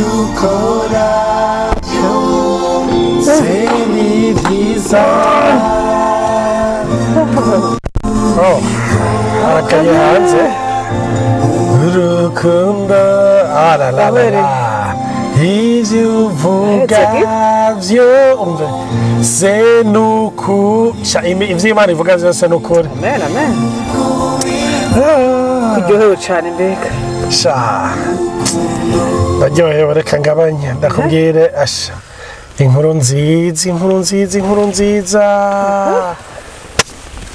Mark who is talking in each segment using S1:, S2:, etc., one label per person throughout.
S1: ukora byose ni byiza arakaye hanze urukundo ibyo uvuga byo umve se nuku ibyo Imana ivuga byose ni ukuri
S2: amen amen kuryohewe cyane mbega ndaryohewe reka ngabanye ndakubwire asha inkuru nziza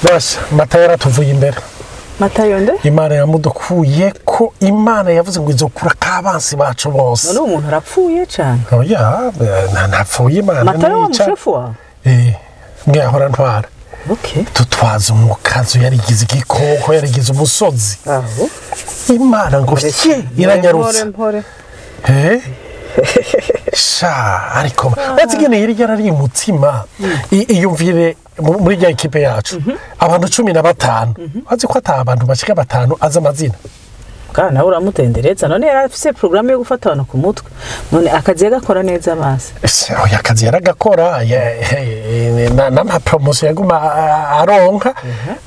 S2: basha mata yaratuvuye imbere
S1: matayo nde
S2: Imana yamudukuye ko Imana yavuze ngo izokura kabansi bacu bose
S1: none umuntu arapfuye cyane
S2: oya ntapfuye Imana
S1: matayo wa mushefu wawe
S2: mwahora ntwara tutwaza umukazo yarigize igikoko yarigize umusozi
S1: aho
S2: Imana ngo iranyarutse ariko bazigene hirya ari umutima iyumvire muri ya equipe yacu abantu 15 bazi ko abantu bashika 5 aza amazina
S1: kana nawe uramutendereza none yarafise programme yo gufata abantu ku mutwe none akazi yagakora neza base
S2: oya akazi yaragakora nama promotion yaguma aronka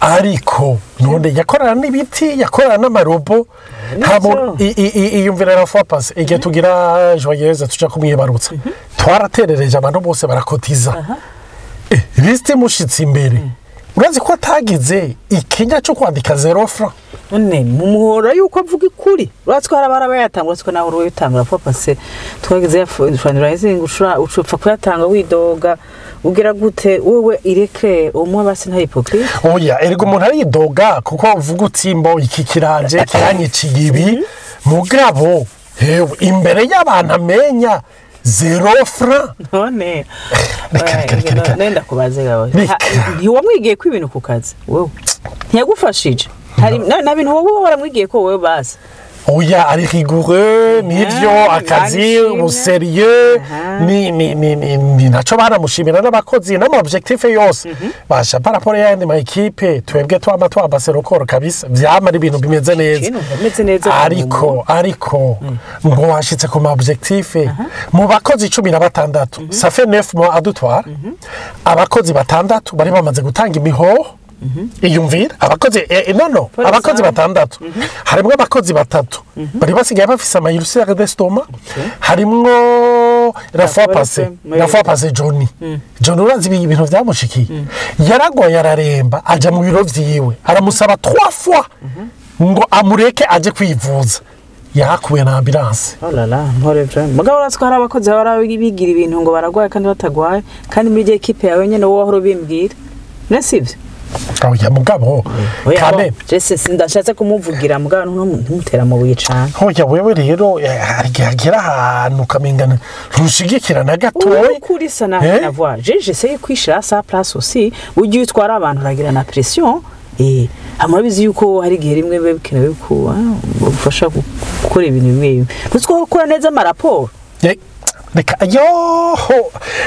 S2: ariko none yakorana n'ibiti yakorana n'amarobo habo iyumvira la fois passe igihe tugira joyeuse tuja kumwibarutsa twaraterereje abantu bose barakotiza liste mushitsi imbere urazi ko atagize ikinya cyo kwandika 0 francs
S1: none mumuhora yuko avuga ikuri urazi ko harabara yatangura siko naho uri yatangura papa se twageze fundraising ushopfa kuyatanga widoga ugira gute wewe ireke umwe basi nta hypocrite
S2: oya ergo umuntu ari idoga kuko uvuga utsimbo iki kiranje kiranyiciye ibi mugabo imbere y'abantu amenya 0 francs
S1: none nenda kubaze gawe ntiwamwigiye ko ibintu ku kazi wewe ntiyagufashije hari na bintu wowe waramwigiye ko wewe basi
S2: oya ari rigoureux nivyo akazi sérieux ni naco baramushimira n'abakozi n'ama objectif yose basha par rapport ya ndi ma équipe twebwe twama twabase rokoro kabisa vyamara ibintu bimeze neza ariko ngo washitse ku ma objectif mu bakozi 16 ça fait 9 mois adutwara abakozi batandatu bari bamaze gutanga imihoho iyumvira abakozi abakozi batandatu harimo abakozi batatu bari basigaye bafise amayirusire d'estomac harimo la fois passée Johnny urazi ibintu byamushikiye yaragoye araremba aja mu biro vyiwe aramusaba 3 fois ngo amureke aje kwivuza yakuye na ambulance
S1: mpore vraiment mugabo urazi ko hari abakozi barabigira ibintu ngo baragwaye kandi batagwaye kandi muri je equipe yawe nyene wowe ahoro bimbwira nesivyo
S2: oya mugabo kane
S1: jese sindashatse kumuvugira mugabo ntumutera mu buyicana
S2: oya wewe rero agira ahantu kamengana ntushigikirana gatoyi
S1: kuri sana na voir j'essaie kwishira sa place aussi ugiye utwara abantu uragira na pression amabizi yuko hari gihe rimwe bikenewe ko ufasha gukora ibintu bimwe nutwo gukora neza amaraporo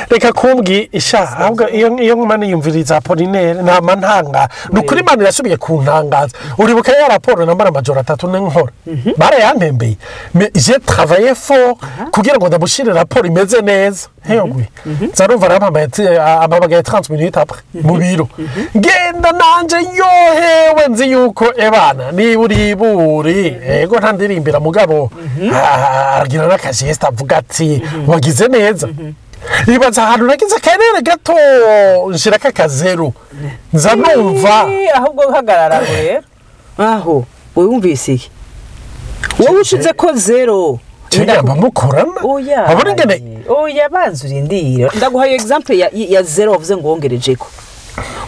S2: reka kumbwi isha ahubwo iyo nkuma niyumviriza Apollinaire nama ntanga nukuri Imana yasubiye kuntangaza uribuka ya raporo nambara majoro 3 n'inkora bare yantembeye j'ai travaillé fort kugira ngo ndabushire raporo imeze neza hegwe zarumva amabagaye 30 minutes après mu biro genda nanje yohewe nzi yuko ebana niburiburi ego ntandirimbira mugabo aragira nakajesta avuga ati wagize neza ibaza ahantu nagize kanere gato nshiraka kazero nza numva
S1: ahubwo uhagarara rero aho wumvise iki wowe ushize ko 0
S2: cyangwa mukorana abone ngene
S1: oya banzurindira ndaguhaye example ya 0 uvuze ngo wongereje ko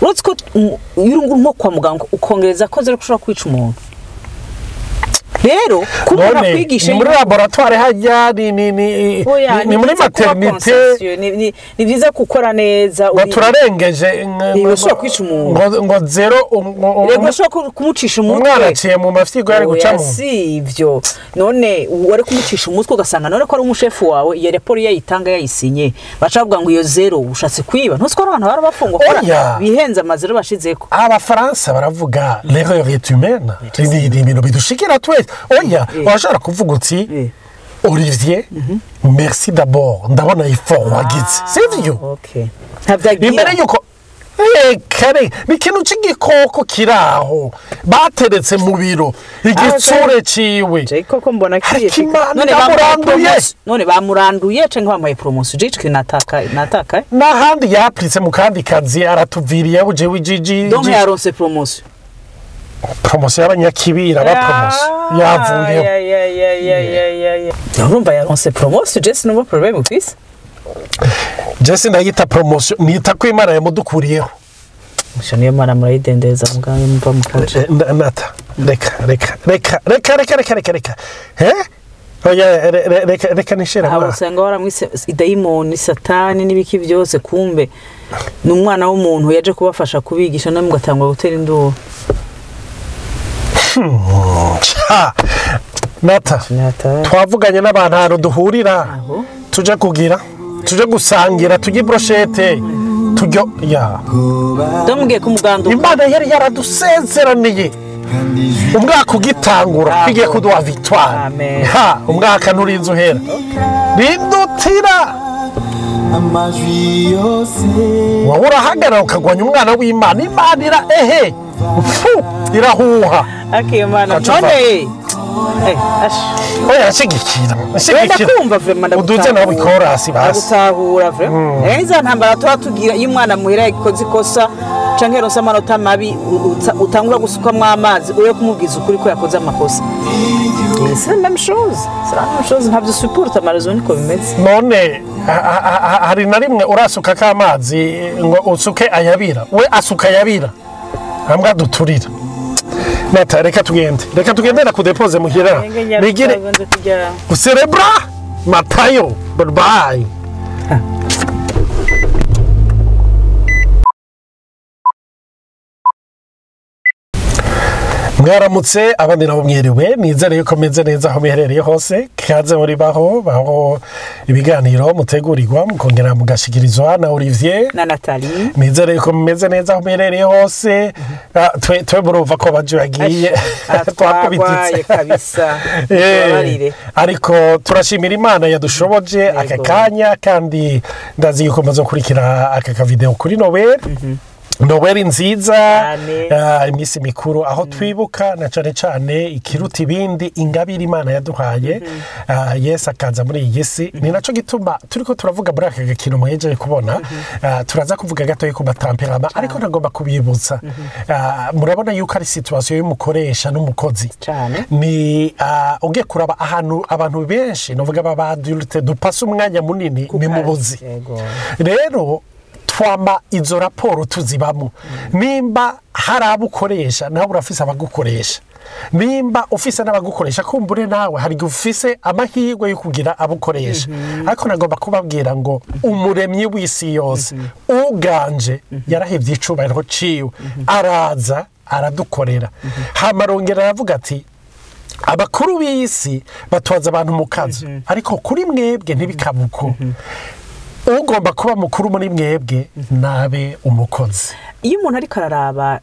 S1: uretse ko urungurumo kwa muganga ukongereza ko 0 kushobora kwica umuntu rero kubona kwigisha
S2: muri laboratoire hajya ni muri maternité
S1: ni biza gukora neza
S2: turarengeje
S1: ngo kwica umuntu
S2: ngo 0
S1: rego sho kumucisha umutwe
S2: umwana aciye mu mafyigo yari gucamo
S1: sivyo none wari kumucisha umutwe ugasanga none ko ari umushefu wawe iyo report yayitanga yayisinye bacavuga ngo iyo 0 ushatse kwiba ntuziko abantu barabafungwa kora bihenza amazero bashizeko
S2: abafaransa baravuga l'erreur est humaine ibintu bidushikira twese oya washara kuvuga uti Olivier merci d'abord ndabona effort wagize sivyo
S1: okay ntabyagira
S2: imbere yuko kare ni ikintu cy'igikoko kiraho bateretse mu biro igitsure ciwe
S1: koko mbona kiye none bamuranduye cyangwa bamaye promotion jicwe nataka
S2: n'ahandi yapritse mu kandi kazi aratuviriye uje wijiji
S1: donc yaronse promotion
S2: y'abanyakibira ba promotion yavuye
S1: urumva yaronse promotion just no problem ufise
S2: Jesse ndayita promotion nita ko Imana yamudukuriyeho
S1: niyo Imana murayidendeza muganga mva mukaje
S2: nata reka oya reka nishira
S1: abo usanga waramwise idayimoni satani nibiki byose kumbe n'umwana w'umuntu yaje kubafasha kubigisha namwe gatangwa gutera induru
S2: nata twavuganye n'abantu hano duhurira tuje gusangira tujye brochette tujyo ya
S1: ndamubwiye ko umuganduka
S2: Imana yari yaradusezeraniye umwaka ugitangura twigiye kuduha victoire umwaka nurinze uhera rindutira
S3: amajwi yose
S2: wowe urahagarara ukagwanya umwana w'Imana Imana irahuha
S1: akimana none
S2: oya shigikira
S1: kumva vraiment
S2: uduze nawe ikorasi basi
S1: gutahura vraiment iza ntambara twatugira iyo umwana muhira ikoze ikosa canke ronsa amanota mabi utangura gusukamwa amazi uri kumubwiza ukuri ko yakoze amakosa c'est la même chose ntabyo support amarezo niko bimeze
S2: none hari na rimwe urasuka k'amazi ngo usuke ayabira we asuka ayabira hambwa duturira Nata reka tugende na kudepoze muhira nigire userebra matayo bye mwaramutse abandi nabo mwiriwe nizere yuko meze neza aho miherereye hose kaze muri baho ibiganiro mutegurirwa mukongera mugashikirizwa na Olivier
S1: na Nathalie
S2: nizere yuko meze neza aho miherereye hose twe burumva ko baje bagiye
S1: twakubititse kabisa
S2: ariko turashimira Imana yadushoboje aka kanya kandi ndazi yuko maze kurikira aka video kuri Noel nziza imisi mikuru aho twibuka na cane ikiruta ibindi ingabire Imana yaduhaye Yesu akaza muri iyi si ni naco gituma turiko turavuga muri aka gakino mwejeje kubona turaza kuvuga gato yuko batamperama ariko nagomba kubibutsa murabona yuko ari situation y'umukoresha n'umukozi ni ugiye kuraba ahantu abantu benshi novuga baba adulte dupasa umwanya munini ni mu buzi rero twama izo raporo tuzibamo nimba hari abukoresha nawe urafise abagukoresha nimba ufise n'abagukoresha kumbure nawe hari ufise amahirwe yo kugira abukoresha ariko nagomba kubabwira ngo umuremyi w'isi yose uganje yarahevye icubahiro ciwe araza aradukorera hamarongera aravuga ati abakuru b'isi batwaza abantu mu kazi ariko kuri mwebwe ntibikabuko ugomba kuba mukuru muri mwebwe nabe umukozi
S1: iyo umuntu ariko araraba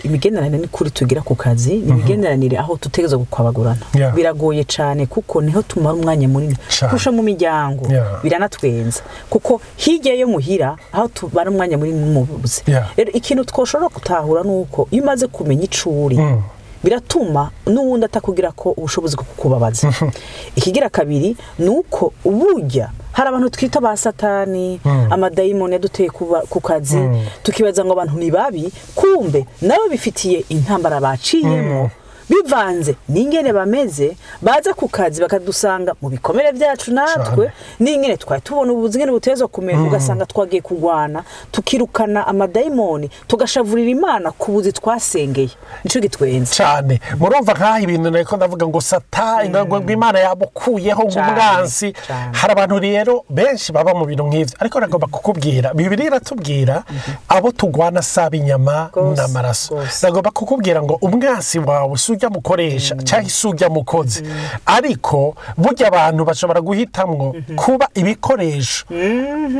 S1: imigenderanire ni kuri tugira ku kazi ni imigenderanire aho tutegeza gukwabagurana biragoye cyane kuko niho tumara umwanya munini kurusha mu miryango biranatwenza kuko hirya yo muhira aho tubara umwanya munini mu buzi rero ikintu twoshobora gutahura nuko iyo umaze kumenya icuri biratuma n'uwundi atakugira ko ubushobozi bwo kukubabaza ikigira kabiri nuko uburya hari abantu twita ba satani amadayimoni yaduteye ku kazi tukibaza ngo abantu ni babi kumbe nabo bifitiye intambara baciyemo bivanze n'ingene bameze baza ku kazi bakadusanga mu bikomere byacu natwe n'ingene twari tubona ubuzingene butezo kumera ugasanga twagiye kugwana tukirukana amadayimoni tugashavurira Imana kubuzi twasengeye nico gitwenze
S2: cyane murumva nkaho ibintu nako ndavuga ngo satani ngo Imana yabukuyeho ngumwansi hari abantu rero benshi baba mu bintu nk'ivyo ariko nagomba kukubwira Bibiliya iratubwira abo tugwana saba inyama n'amaraso nagomba kukubwira ngo umwansi wawe ujya mukoresha cyangwa se ujya mukozi ariko burya abantu bashobora guhitamwo kuba ibikoresho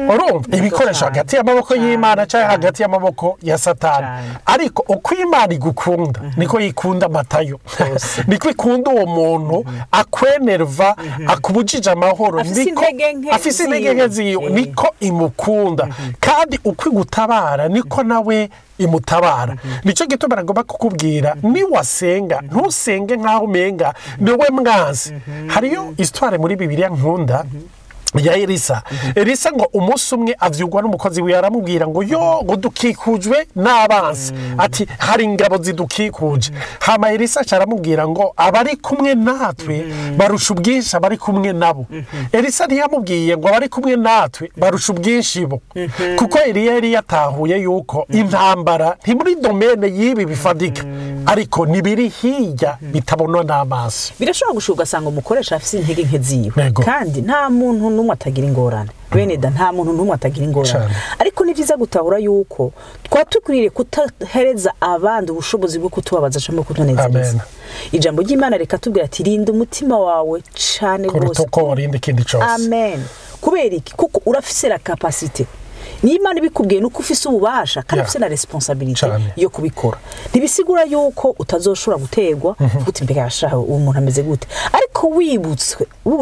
S2: urumva ibikoresho hagati y'amaboko y'Imana cyangwa hagati y'amaboko ya Satani ariko uko Imana igukunda niko yikunda Matayo niko ikunda uwo muntu akwenerva akubujije amahoro niko afise intege nke ziwe niko imukunda kandi uko igutabara niko nawe imutabara nico gituma nagomba kukubwira ni wasenga ntusenge nkaho umenga niwe mwanzi hariyo histoire muri Bibiliya nkunda ya Elisa ngo umunsi umwe avyugwa n'umukozi we aramubwira ngo yo dukikujwe n'abansi ati hari ingabo zidukikuje hama Elisa aramubwira ngo abari kumwe natwe barusha ubwinshi abari kumwe nabo Elisa ntiyamubwiye ngo abari kumwe natwe barusha ubwinshi bo kuko Eliya yari yatahuye yuko intambara nti muri domaine yibi bifadika ariko nibiri hirya bitabonwa n'amaso
S1: birashobora gushuka sanga umukoresha afise intege nke ziwe kandi nta muntu n'umwe atagira ingorane bene da nta muntu n'umwe atagira ingorane ariko ni byiza gutahura yuko twatukurire kutahereza abandi ubushobozi bwo kutubabaza cyangwa kutunezeza ijambo ry'Imana reka tubwira ati rinda umutima wawe cyane rwose
S2: ko rinda ikindi cyose
S1: amen kubera iki kuko urafise la capacité Imana bikubwiye nuko ufise ububasha kandi ufise na responsabilité yo kubikora ntibisigura yuko utazoshobora gutegwa guti mbega yashaho umuntu ameze gute ariko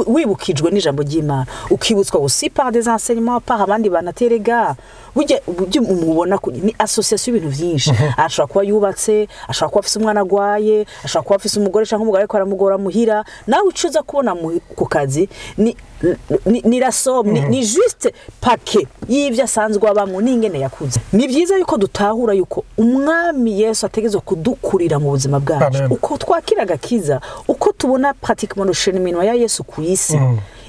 S1: wibukijwe n'ijambo ry'Imana ukibutswa aussi par des enseignements par abandi banaterega burya umubona ni association y'ibintu byinshi ashobora kuba yubatse ashobora kuba afise umwana agwaye ashobora kuba afise umugore cyangwa umugabo ariko aramugora muhira nawe ucuza kubona ku kazi ni rasomme ni juste paquet y'ivyo asanzwe abamwe n'ingene yakuze ni byiza yuko dutahura yuko umwami Yesu ategezwe kudukurira mu buzima bwacu uko twakira gakiza uko tubona pratiquement le cheminement ya Yesu ku isi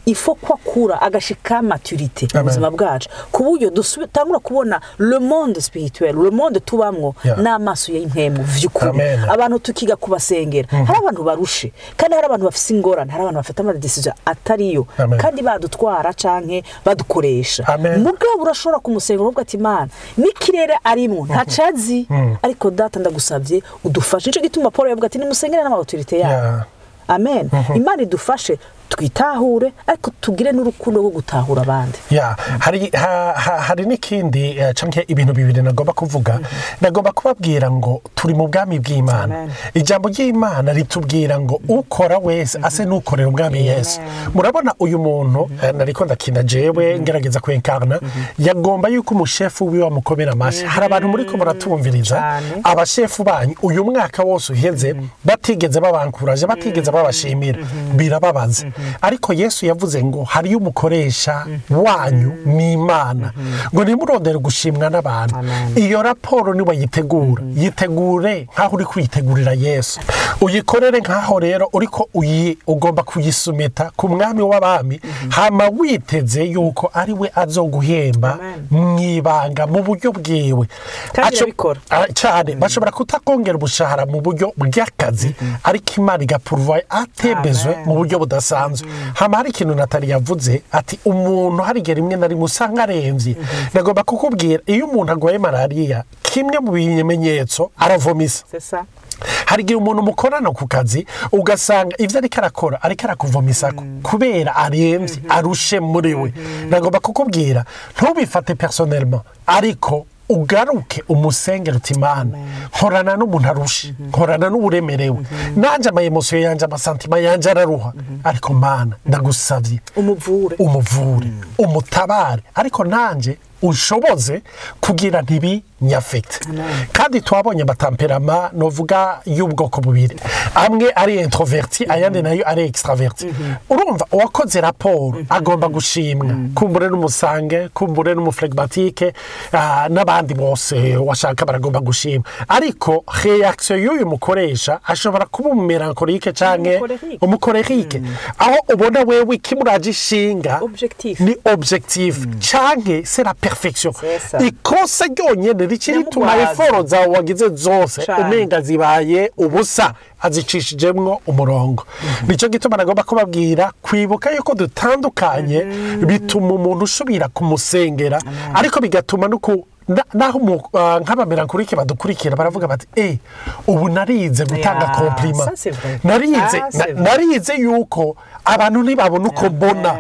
S1: il faut kwakura agashika maturité mu buzima bwacu kuburyo dutangura kubona le monde spirituel le monde tubamwo n'amaso y'impemu vy'ukuri abantu tukiga kubasengera hari abantu barushe kandi hari abantu bafise ingorane hari abantu bafata ama decision atariyo kandi badutwara canke badukoresha mugabo urashobora kumusengera uvuga ati Imana nikirere arimwo ntacazi ariko data ndagusavye udufashe ico gituma Paul yavuga ati nimusengere n'autorité yawe amen Imana idufashe twitahure ariko tugire n'urukundo rwo gutahura abandi
S2: hari n'ikindi canke ibintu bibiri nagomba kuvuga nagomba kubabwira ngo turi mu bwami bw'Imana ijambo ry'Imana ritubwira ngo ukora wese ase n'ukorera ubwami Yesu murabona uyu muntu nariko ndakina jewe ngerageza kwenkarna yagomba yuko umushefu wiwe amukomera amashi hari abantu muri ko muratumviriza abashefu banyu uyu mwaka wose uheze batigeze babankuraje batigeze babashimira birababaza ariko Yesu yavuze ngo hari umukoresha wanyu n'Imana ngo nimurondere gushimwa n'abantu iyo raporo ni wayitegura yitegure nkaho uri kwitegurira Yesu uyikorere nkaho rero uriko ugomba kuyisumeta ku mwami w'abami hama witeze yuko ari we azoguhemba mwibanga mu buryo bwiwe cyane bashobora kutakongera ubushahara mu buryo bw'akazi ariko Imana igapurvaye atebezwe mu buryo budasanzwe hama hari ikintu Natali yavuze ati umuntu hari igihe rimwe na rimwe usanga aremvye ndagomba kukubwira iyo umuntu agwaye malaria kimwe mu bimenyetso aravomisa hari igihe umuntu mukorana ku kazi ugasanga ivyo ariko arakuvomisako kubera aremvye arushe muri we ndagomba kukubwira ntubifate personnellement ariko ugaruke umusengero utimana nkorana n'umuntu arushe nkorana n'uburemerewe nanje ama emotion yanje amasantima yanje araruha ariko Mana ndagusavye umuvure umutabare ariko nanje ushoboze kugira ntibi nyafect kandi twabonye batamperama novuga y'ubwoko bubiri amwe ari introverti ayandi nayo ari extraverti urumva uwakoze raporo agomba gushimwa kumbure n'umusange kumbure n'umuflegmatique n'abandi bose washaka baragomba gushimwa ariko reaction y'uyu mukoresha ashobora kuba umumelancholique canke umukorerike aho ubona wewe kimuraje ishinga ni objectif canke c'est la perfection ikosa ryonyene rikiri tuma effort zawe wagize zose umenga zibaye ubusa azicishijemwo umurongo nico gituma nagomba kubabwira kwibuka yuko dutandukanye bituma umuntu ushobira kumusengera ariko bigatuma nuko naho nk'abamera nkurike badukurikira baravuga bati ubu narize gutanga komplima narize yuko abantu ntibabona uko mbona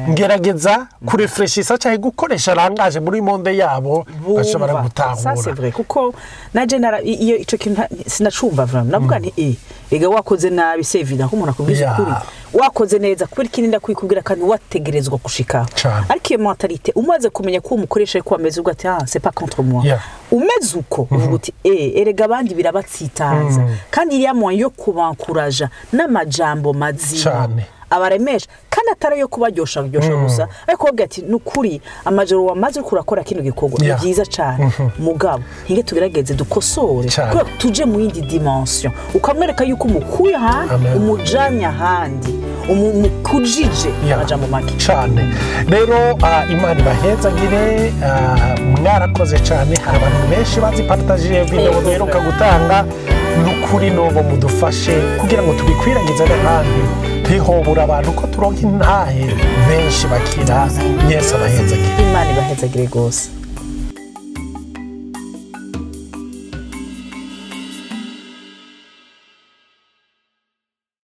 S2: ngerageza kurefreshisa cyangwa gukoresha rangaje muri monde yabo bashobora gutahura
S1: kuko na general iyo ico kintu sinacumva vraiment navuga nti ega wakoze nabi c'est évident ko umuntu akubwiza kuri wakoze neza kubera ikindi ndakwikubwira kandi wategerezwa gushika ariko iyo mentalite umaze kumenya ko umukoresha ko ameze ubwo ati c'est pas contre moi umeze uko uvuga uti erega abandi birabatsitaza kandi iriya moyo yo kubankuraja n'amajambo mazima abaremesha kandi atari yo kubaryosha gusa ariko bavuga ati nukuri amajoro wamaze kurakora kino gikorwa ni byiza cyane mugabo hinge tugerageze dukosore ko tuje mu yindi dimension ukamwereka yuko umukuye handi umujanya handi umukujije amajambo make
S2: cyane rero imana ibahezagire mwarakoze cyane hari abantu benshi bazipartaje video duheruka gutanga nukuri nobo mudufashe kugira ngo tubikwiragize n'ahandi ntihobura abantu ko turonka intahe benshi bakira Yesu abahezagire
S1: imana ibahezagire gose